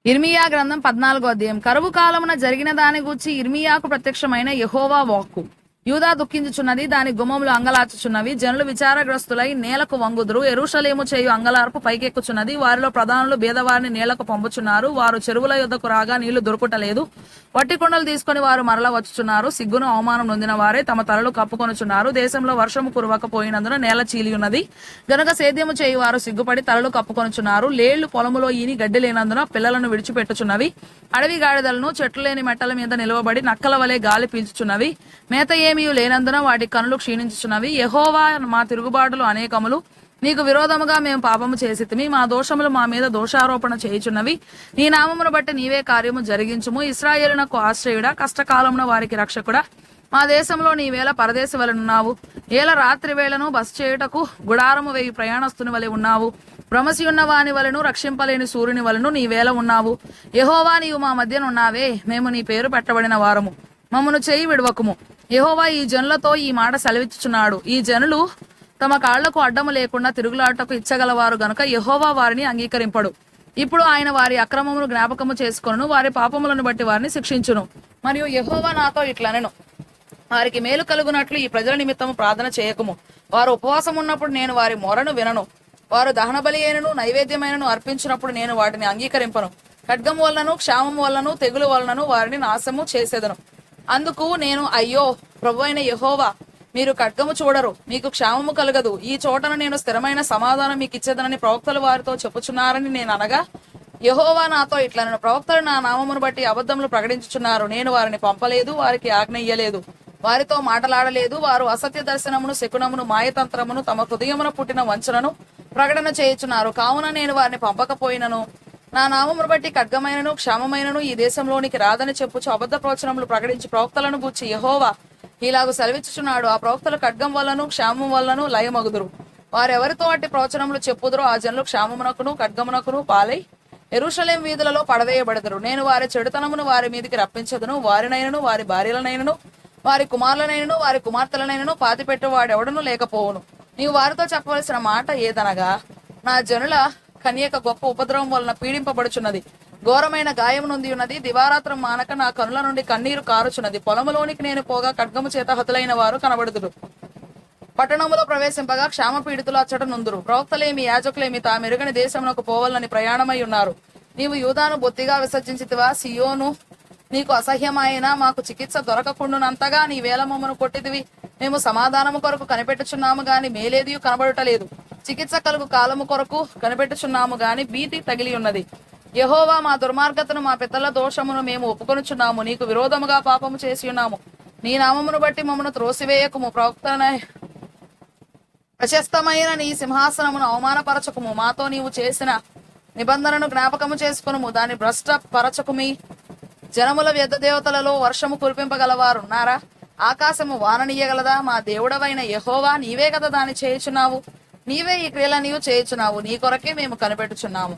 ఇర్మియా గ్రంథం 14వ అధ్యాయం. కరువు కాలమున జరిగిన దాని గూర్చి ఇర్మియాకు ప్రత్యక్షమైన యెహోవా వాక్కు. యూదా దుఃఖించుచున్నది, దాని గుమ్మములు అంగలార్చుచున్నవి. జనులు విచారగ్రస్తులై నేలకు వంగుదురు. యెరూషలేము చేయు అంగలార్పు పైకెక్కుచున్నది. వారిలో ప్రధానులు బీదవారిని నేలకు పంపుచున్నారు. వారు చెరువుల యొద్దకు రాగా నీళ్లు దొరుకుటలేదు. వట్టి కుండలు తీసుకుని వారు మరల వచ్చుచున్నారు. సిగ్గును అవమానం నొందిన వారే తమ తలలు కప్పుకొనుచున్నారు. దేశంలో వర్షము కురవకపోయినందున నేల చీలియున్నది గనుక సేద్యము చేయు వారు సిగ్గుపడి తలలు కప్పుకొనుచున్నారు. లేళ్లు పొలములో ఈని గడ్డి లేనందున పిల్లలను విడిచిపెట్టుచున్నవి. అడవి గాడిదలను చెట్లు లేని మెట్టల మీద నిలవబడి నక్కల వలె గాలి పీల్చుచున్నవి. మేత ఏమీ లేనందున వాటి కనులు క్షీణించుచున్నవి. యెహోవా, మా తిరుగుబాటులు అనేకములు. నీకు విరోధముగా మేము పాపము చేసితిమి. మా దోషములు మా మీద దోషారోపణ చేయుచున్నవి. నీ నామమును బట్టి నీవే కార్యము జరిగించుము. ఇశ్రాయేలునకు ఆశ్రయుడా, కష్టకాలమున వారికి రక్షకుడా, మా దేశంలో నీవేళ పరదేశి వలె ఉన్నావు. ఏల రాత్రి వేళను బస చేయుటకు గుడారము వేయి ప్రయాణస్తుని వలె ఉన్నావు. భ్రమసి ఉన్న వాని వలెను రక్షింపలేని సూర్యుని వలెను నీవేళ ఉన్నావు. యెహోవా, నీవు మా మధ్యనున్నావే. మేము నీ పేరు పెట్టబడిన వారము. మమ్మను చేయి విడవకుము. యెహోవా ఈ జనులతో ఈ మాట సెలవిచ్చుచున్నాడు. ఈ జనులు తమ కాళ్లకు అడ్డము లేకుండా తిరుగులాటకు ఇచ్చగలవారు గనుక యెహోవా వారిని అంగీకరింపడు. ఇప్పుడు ఆయన వారి అక్రమమును జ్ఞాపకము చేసుకొనును, వారి పాపములను బట్టి వారిని శిక్షించును. మరియు యెహోవా నాతో ఇట్లనెను, వారికి మేలు కలుగునట్లు ఈ ప్రజల నిమిత్తము ప్రార్థన చేయకుము. వారు ఉపవాసం ఉన్నప్పుడు నేను వారి మొరను వినను. వారు దహన బలి అయినను నైవేద్యమైనను అర్పించినప్పుడు నేను వాటిని అంగీకరింపను. ఖడ్గం వలనను క్షామం వలనను తెగులు వలనను వారిని నాశము చేసేదను. అందుకు నేను, అయ్యో ప్రభు అయిన యెహోవా, మీరు ఖడ్గము చూడరు, మీకు క్షామము కలగదు. ఈ చోటను నేను స్థిరమైన సమాధానం మీకు ఇచ్చేదనని ప్రవక్తలు వారితో చెప్పుచున్నారని నేను అనగా, యెహోవా నాతో ఇట్లనెను, ప్రవక్తలు నా నామమును బట్టి అబద్ధములు ప్రకటించుచున్నారు. నేను వారిని పంపలేదు, వారికి ఆజ్ఞ ఇయ్యలేదు, వారితో మాటలాడలేదు. వారు అసత్య దర్శనమును, శకునమును, మాయతంత్రమును, తమ హృదయమున పుట్టిన వంచనను ప్రకటన చేయుచున్నారు. కావున నేను వారిని పంపకపోయినను, నా నామమును బట్టి ఖడ్గమైనను క్షామమైనను ఈ దేశంలోనికి రాదని చెప్పుచు అబద్ధ ప్రవచనములు ప్రకటించి ప్రవక్తలను గూర్చి యెహోవా ఇలాగు సెలవిచ్చుచున్నాడు, ఆ ప్రవక్తలు ఖడ్గం వల్లను క్షామం వల్లను లయమగుదురు. వారెవరితో అట్టి ప్రవచనములు చెప్పుదురో ఆ జనులు క్షామమునకును ఖడ్గమునకును పాలై యెరూషలేం వీధులలో పడవేయబడదురు. నేను వారి చెడుతనమును వారి మీదికి రప్పించదును. వారినైనను వారి భార్యలనైనను వారి కుమారులనైనను వారి కుమార్తెలనైనను పాతిపెట్టు వాడెవడను లేకపోవును. నీవు వారితో చెప్పవలసిన మాట ఏదనగా, నా జనుల కన్యక గొప్ప ఉపద్రవం వలన పీడింపబడుచున్నది, ఘోరమైన గాయం నొంది ఉన్నది. దివారాత్రం మానక నా కనుల నుండి కన్నీరు కారుచున్నది. పొలములోనికి నేను పోగా ఖడ్గము చేత హతులైన వారు కనబడుదురు. పట్టణములో ప్రవేశింపగా క్షామ పీడితులు అచ్చట నుందురు. ప్రవక్తలేమి యాజకులేమి తామెరుగని దేశమునకు పోవాలని ప్రయాణమై ఉన్నారు. నీవు యూదాను బొత్తిగా విసర్జించితివా? సియోను నీకు అసహ్యమైన మాకు చికిత్స దొరకకుండునంతగా నీ వేల మమ్మను కొట్టిదివి. మేము సమాధానము కొరకు కనిపెట్టుచున్నాము గాని మేలేదియు కనబడుటలేదు. చికిత్స కలుగు కాలము కొరకు కనిపెట్టుచున్నాము గాని భీతి తగిలి ఉన్నది. యెహోవా, మా దుర్మార్గతను మా పితరుల దోషమును మేము ఒప్పుకొనుచున్నాము. నీకు విరోధముగా పాపము చేసి ఉన్నాము. నీ నామమును బట్టి మమ్మను త్రోసివేయకుము. ప్రశస్తమైన నీ సింహాసనమును అవమానపరచకుము. మాతో నీవు చేసిన నిబంధనను జ్ఞాపకము చేసుకునుము. దాన్ని భ్రష్టపరచకుమి. జనముల వ్యర్థ దేవతలలో వర్షము కురిపింపగలవారున్నారా? ఆకాశము వాననీయగలదా? మా దేవుడవైన యెహోవా, నీవే కదా దాన్ని చేయుచున్నావు. నీవే ఈ క్రియల నీవు చేయుచున్నావు. నీ కొరకే మేము కనిపెట్టుచున్నాము.